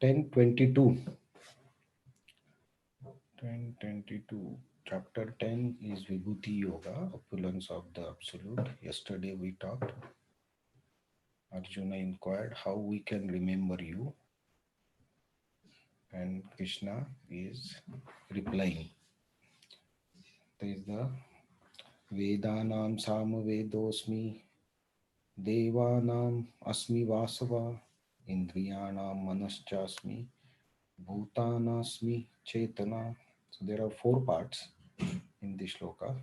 10:22. 10:22. Chapter 10 is Vibhuti Yoga, opulence of the Absolute. Yesterday we talked. Arjuna inquired how we can remember you, and Krishna is replying. There is the Vedanam Samavedosmi, Devanam Asmi Vasava, Indriyanam Manaschasmi, Bhutanasmi Chetana. So there are four parts in this shloka.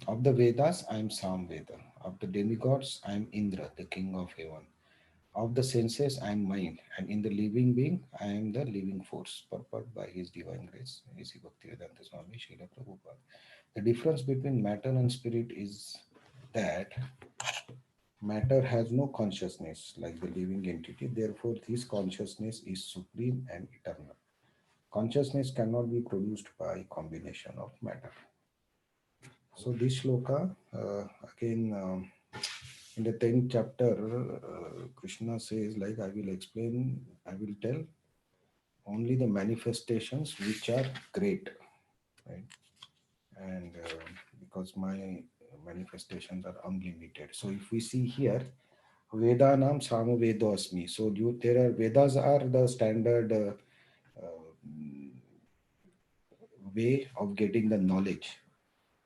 Of the Vedas, I am Samveda. Of the demigods, I am Indra, the king of heaven. Of the senses, I am mind. And in the living being, I am the living force, purport by His divine grace. A.C. Bhaktivedanta Swami Srila Prabhupada. The difference between matter and spirit is that matter has no consciousness like the living entity. Therefore, this consciousness is supreme and eternal. Consciousness cannot be produced by combination of matter. So this shloka, again, in the 10th chapter, Krishna says, like, I will explain, I will tell only the manifestations which are great, right? And because my manifestations are unlimited. So if we see here, Vedanam Samavedo Asmi. So there are Vedas are the standard way of getting the knowledge.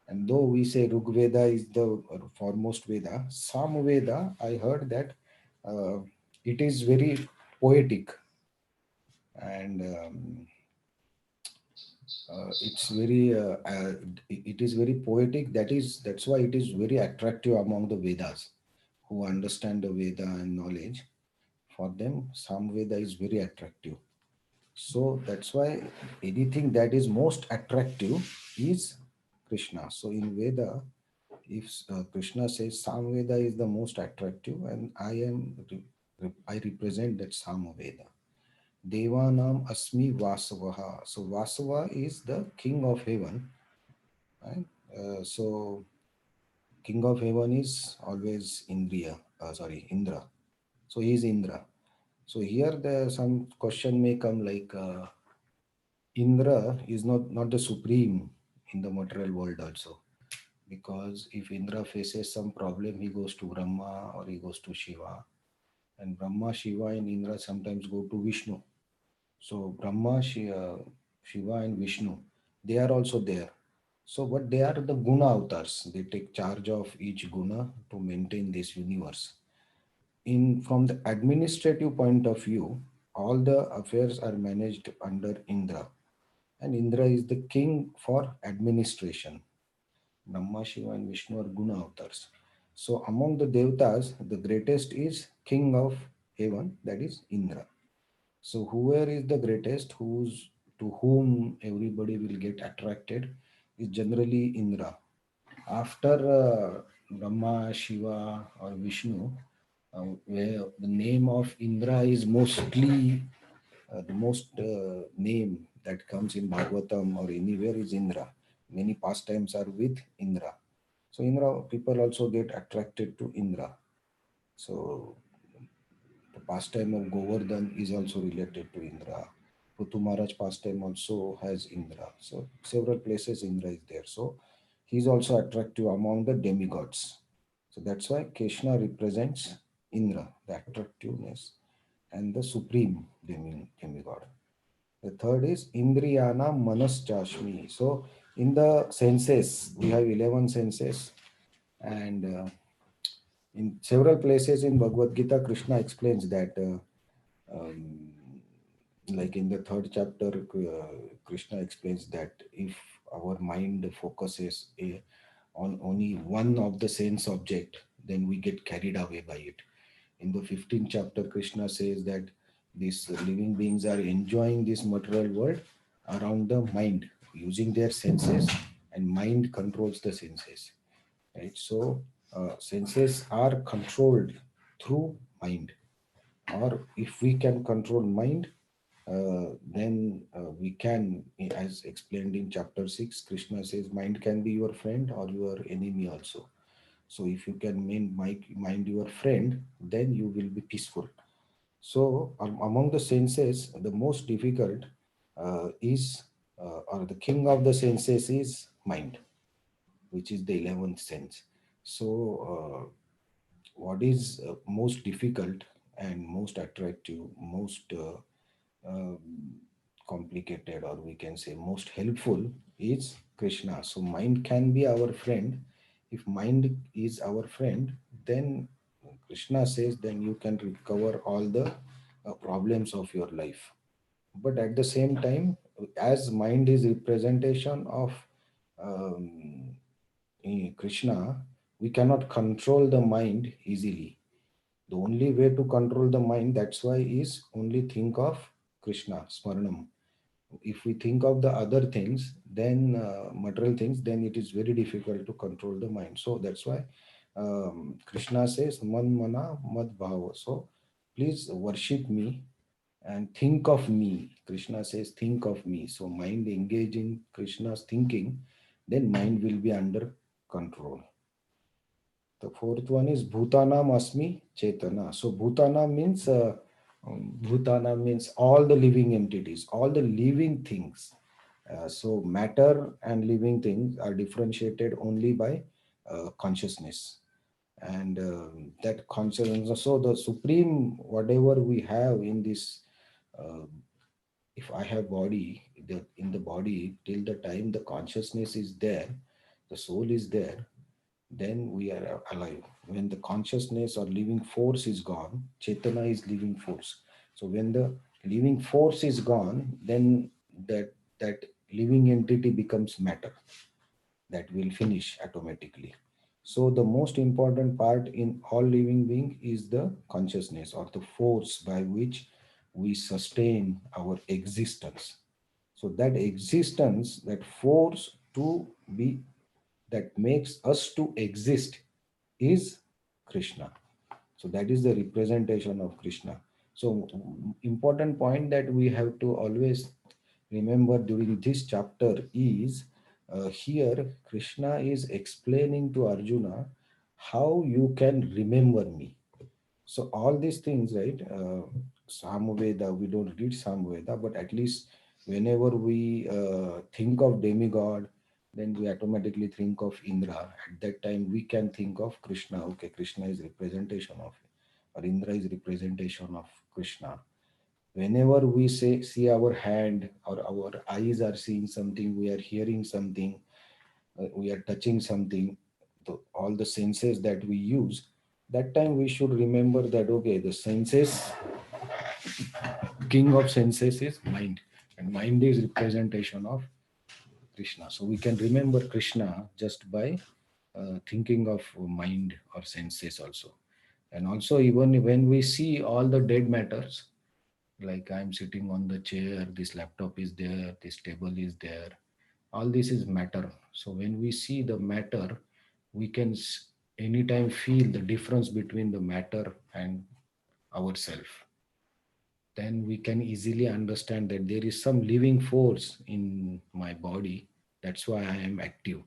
And though we say Veda is the foremost Veda, Samveda, I heard that uh, it is very poetic, and it's very it is very poetic. That's why it is very attractive among the Vedas who understand the Veda and knowledge. For them, Samveda is very attractive. So that's why anything that is most attractive is Krishna. So in Veda, if Krishna says Samveda is the most attractive, and I represent that Samveda. Devanam Asmi Vasavaha. So Vasava is the king of heaven, right? So king of heaven is always Indra. So he is Indra. So here the some question may come like Indra is not the supreme in the material world also, because if Indra faces some problem, he goes to Brahma or he goes to Shiva, and Brahma, Shiva, and Indra sometimes go to Vishnu. So Brahma, Shiva, and Vishnu, they are also there. So, but they are the guna avatars. They take charge of each guna to maintain this universe. In from the administrative point of view, all the affairs are managed under Indra, and Indra is the king for administration. Brahma, Shiva, and Vishnu are guna avatars. So among the devatas, the greatest is king of heaven, that is Indra. So whoever is the greatest, who's to whom everybody will get attracted, is generally Indra. After Brahma, Shiva, or Vishnu, where the name of Indra is mostly the most name that comes in Bhagavatam or anywhere is Indra. Many pastimes are with Indra. So Indra, people also get attracted to Indra. So the pastime of Govardhan is also related to Indra. Puthu Maharaj pastime also has Indra. So several places Indra is there. So he is also attractive among the demigods. So that's why Krishna represents Indra, the attractiveness and the supreme demigod. The third is Indriyana Manaschashmi. So in the senses, we have 11 senses, and in several places in Bhagavad Gita, Krishna explains that, um, like in the third chapter, Krishna explains that if our mind focuses on only one of the sense object, then we get carried away by it. In the 15th chapter, Krishna says that these living beings are enjoying this material world around the mind, using their senses, and mind controls the senses. Right? So, senses are controlled through mind, or if we can control mind, then we can, as explained in chapter 6, Krishna says, mind can be your friend or your enemy also. So if you can mind your friend, then you will be peaceful. So among the senses, the most difficult is, or the king of the senses is mind, which is the 11th sense. So, what is most difficult and most attractive, most um complicated, or we can say most helpful, is Krishna. So, mind can be our friend. If mind is our friend, then Krishna says, then you can recover all the problems of your life. But at the same time, as mind is representation of um, Krishna, we cannot control the mind easily. The only way to control the mind, that's why, is only think of Krishna, Smaranam. If we think of the other things, then material things, then it is very difficult to control the mind. So that's why Krishna says, Man mana mad bhava. So please worship me and think of me. Krishna says, think of me. So mind engage in Krishna's thinking, then mind will be under control. The fourth one is Bhutanam Asmi Chetana. So Bhutana means all the living entities, all the living things. So matter and living things are differentiated only by consciousness, and that consciousness. So the supreme, whatever we have in this, uh, if I have body, in the body, till the time the consciousness is there, the soul is there, then we are alive. When the consciousness or living force is gone, Chetana is living force. So when the living force is gone, then that living entity becomes matter, that will finish automatically. So the most important part in all living being is the consciousness, or the force by which we sustain our existence. So that existence, that force to be, that makes us to exist, is Krishna. So that is the representation of Krishna. So important point that we have to always remember during this chapter is, here Krishna is explaining to Arjuna how you can remember me. So all these things, right? Samveda, we don't read Samveda, but at least whenever we think of demigod, then we automatically think of Indra. At that time, we can think of Krishna. Okay, Krishna is representation of, or Indra is representation of Krishna. Whenever we say see our hand, or our eyes are seeing something, we are hearing something, we are touching something, all the senses that we use, that time we should remember that, okay, the senses, king of senses is mind, and mind is representation of Krishna. So we can remember Krishna just by thinking of mind or senses also. And also, even when we see all the dead matters, like I'm sitting on the chair, this laptop is there, this table is there, all this is matter. So when we see the matter, we can anytime feel the difference between the matter and ourself. Then we can easily understand that there is some living force in my body, that's why I am active.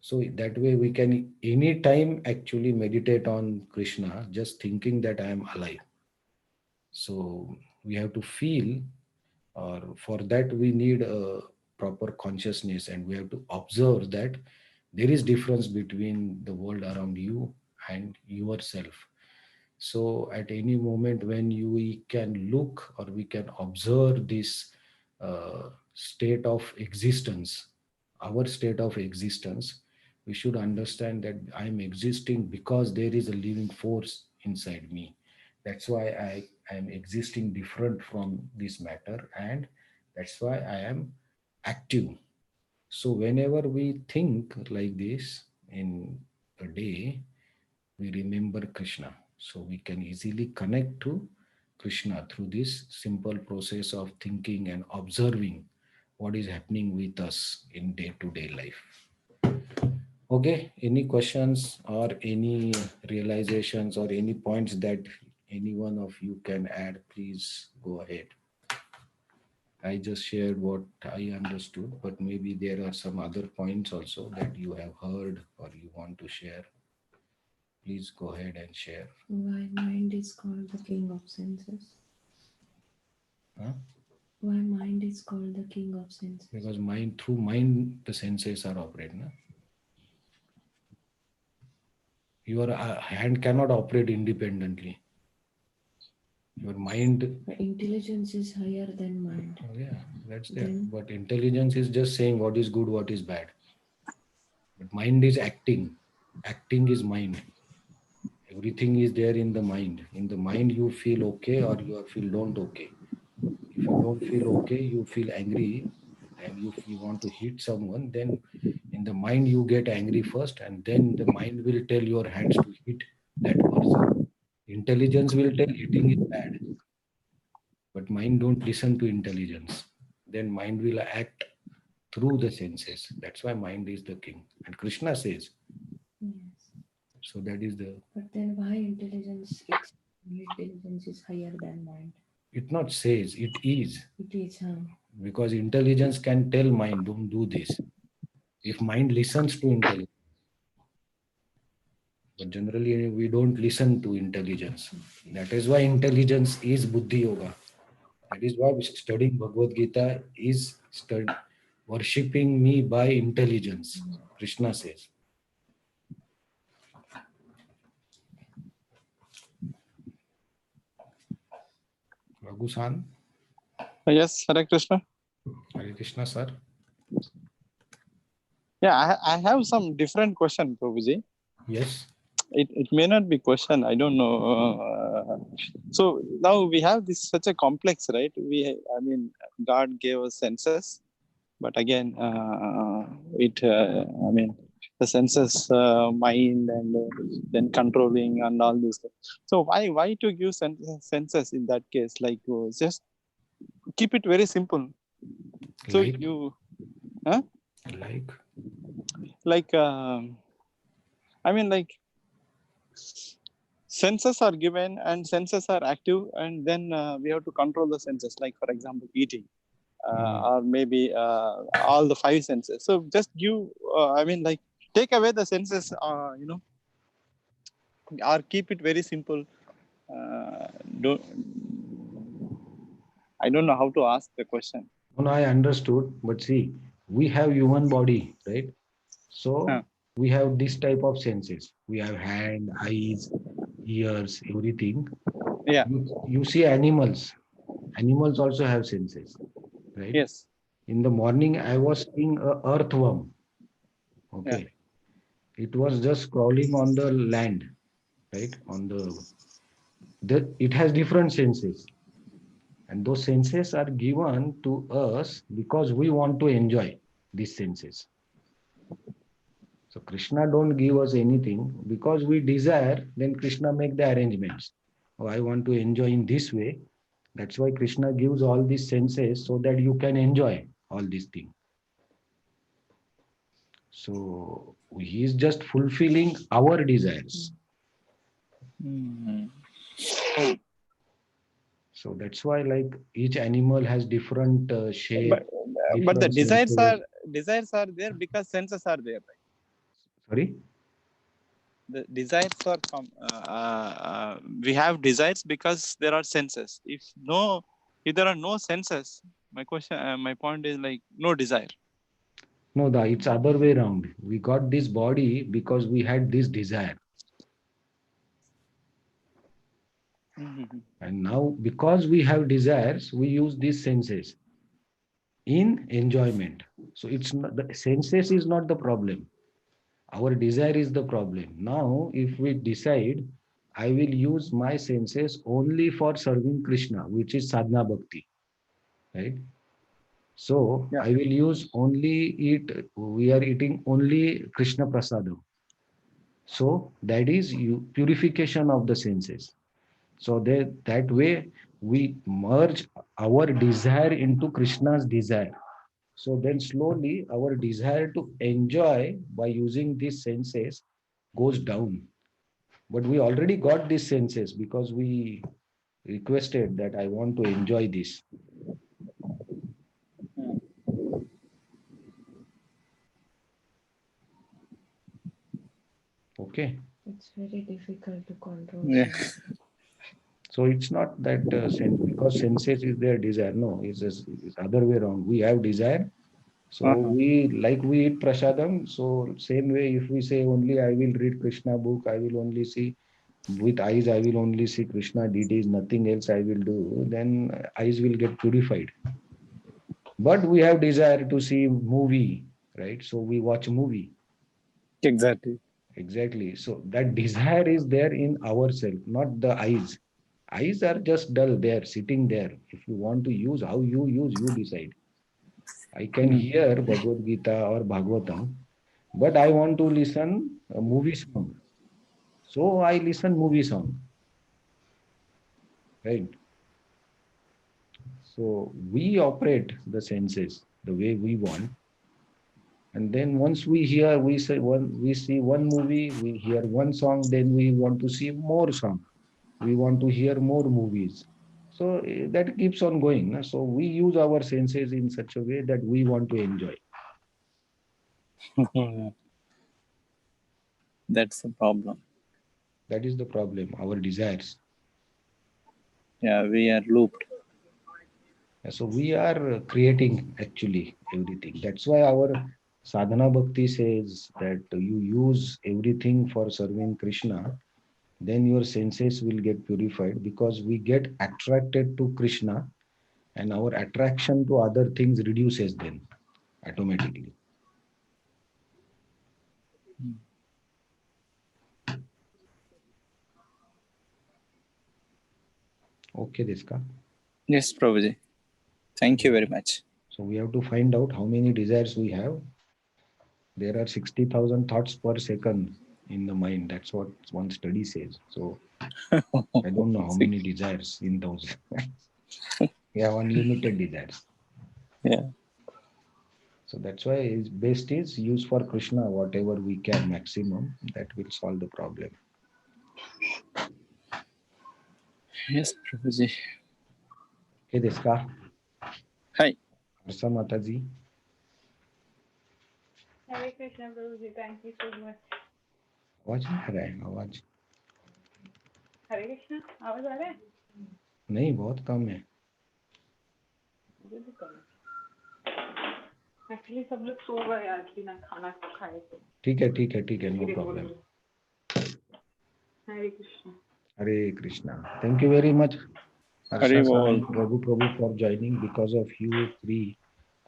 So that way we can anytime actually meditate on Krishna, just thinking that I am alive. So we have to feel, or for that we need a proper consciousness, and we have to observe that there is difference between the world around you and yourself. So at any moment when you we can look, or we can observe this state of existence, our state of existence, we should understand that I am existing because there is a living force inside me. That's why I am existing different from this matter, and that's why I am active. So whenever we think like this in a day, we remember Krishna. So we can easily connect to Krishna through this simple process of thinking and observing what is happening with us in day to day life. Okay, any questions or any realizations or any points that any one of you can add, please go ahead. I just shared what I understood, but maybe there are some other points also that you have heard or you want to share. Please go ahead and share. Why mind is called the king of senses? Huh? Why mind is called the king of senses? Because mind, through mind, the senses are operating. No? Your hand cannot operate independently. Your mind, Intelligence is higher than mind. oh yeah, that's there. Then But intelligence is just saying what is good, what is bad. But mind is acting. Acting is mind. Everything is there in the mind. In the mind, you feel okay or you feel don't okay. If you don't feel okay, you feel angry, and if you want to hit someone, then in the mind you get angry first, and then the mind will tell your hands to hit that person. Intelligence will tell hitting is bad, but mind don't listen to intelligence. Then mind will act through the senses. That's why mind is the king. And Krishna says, yes. so that is the, But then why intelligence is higher than mind? it not says, it is. It is, huh? Because intelligence can tell mind, don't do this. If mind listens to intelligence, but generally we don't listen to intelligence. That is why intelligence is Buddhi Yoga. That is why studying Bhagavad Gita is worshipping me by intelligence. Krishna says. Raghu-san, Yes, Hare Krishna. Hare Krishna, sir. Yeah, I have some different question, Prabhuji. Yes. It may not be question. I don't know. So now we have this such a complex, right? I mean, God gave us senses, but again, I mean, the senses, mind, and then controlling and all these things. So why to give senses in that case? Like just keep it very simple. So Like, you, huh? like, Like. I mean, like senses are given and senses are active, and then we have to control the senses. Like for example, eating, or maybe all the five senses. So just give. I mean, like take away the senses. Or keep it very simple. Don't. I don't know how to ask the question. no, I understood. But see, we have human body, right? Huh. So we have this type of senses. We have hand, eyes, ears, everything. Yeah. You see animals. Animals also have senses, right? Yes. In the morning, I was seeing a earthworm. Yeah. Okay, it was just crawling on the land, right? It has different senses, and those senses are given to us because we want to enjoy these senses. So Krishna don't give us anything because we desire. Then Krishna make the arrangements. Oh, I want to enjoy in this way. That's why Krishna gives all these senses so that you can enjoy all these things. So he is just fulfilling our desires. Mm. So that's why like each animal has different shape, But the different senses. desires are there because senses are there. Sorry. The desires are we have desires because there are senses. If there are no senses, my point is like no desire. No, it's other way around. We got this body because we had this desire. Mm-hmm. And now because we have desires, we use these senses in enjoyment. So it's not, the senses is not the problem. Our desire is the problem. Now, if we decide, I will use my senses only for serving Krishna, which is sadhana bhakti, right? So Yeah. I will use we are eating only Krishna prasadam. So that is purification of the senses. So that way we merge our desire into Krishna's desire. So then slowly our desire to enjoy by using these senses goes down. But we already got these senses because we requested that I want to enjoy this. Okay. It's very difficult to control. Yeah. So it's not that sense because senses is their desire. No, it's other way around. We have desire. So we eat prasadam. So same way, if we say only I will read Krishna book, I will only see with eyes, I will only see Krishna deities, nothing else I will do, then eyes will get purified. But we have desire to see movie, right? So we watch movie. Exactly. Exactly. So that desire is there in ourselves, not the eyes. Eyes are just dull there, sitting there. If you want to use, how you use, you decide. I can hear Bhagavad Gita or Bhagavatam, but I want to listen a movie song. So I listen movie song, right? So we operate the senses the way we want. And then once we hear, we see one movie, we hear one song, then we want to see more song. We want to hear more movies. So that keeps on going. Na? So we use our senses in such a way that we want to enjoy. That's the problem. That is the problem, our desires. Yeah, we are looped. So we are creating actually everything. That's why our sadhana bhakti says that you use everything for serving Krishna, then your senses will get purified because we get attracted to Krishna and our attraction to other things reduces then automatically. Okay, Deska. Yes, Prabhuji. Thank you very much. So we have to find out how many desires we have. There are 60,000 thoughts per second in the mind. That's what one study says. So I don't know how many desires in those. We have unlimited desires. Yeah. So that's why best is use for Krishna whatever we can maximum. That will solve the problem. Yes, Prabhuji. Okay, Deska. Hi. Harsa Mataji. Hare Krishna Prabhuji, thank you so much. आवाज नहीं आ रहा है आवाज हरे कृष्णा आवाज आ रहा है? नहीं बहुत कम है मुझे भी कम है एक्चुअली सब लोग सो गए आज बिना खाना खाए थे ठीक है no problem Hare Krishna Hare Krishna thank you very much Hari Harsha Bol. Prabhu for joining because of you three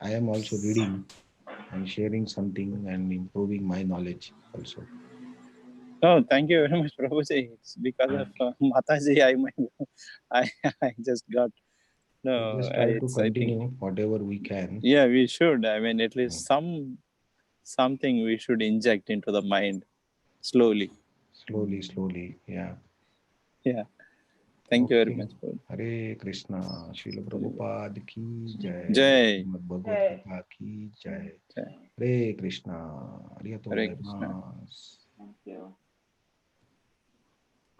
I am also reading and sharing something and improving my knowledge also. No, thank you very much, Prabhuji. It's because of Mataji, I just got. No, We just try to it's, I continue think. whatever we can. Yeah, we should. I mean, at least something we should inject into the mind slowly. Slowly, yeah. Yeah. Thank you very much, Prabhuji. Hare Krishna, Srila Prabhupada ki jai. Jai. Srimad Bhagavad Gita ki jai. Jai. Hare Krishna, Hare Krishna.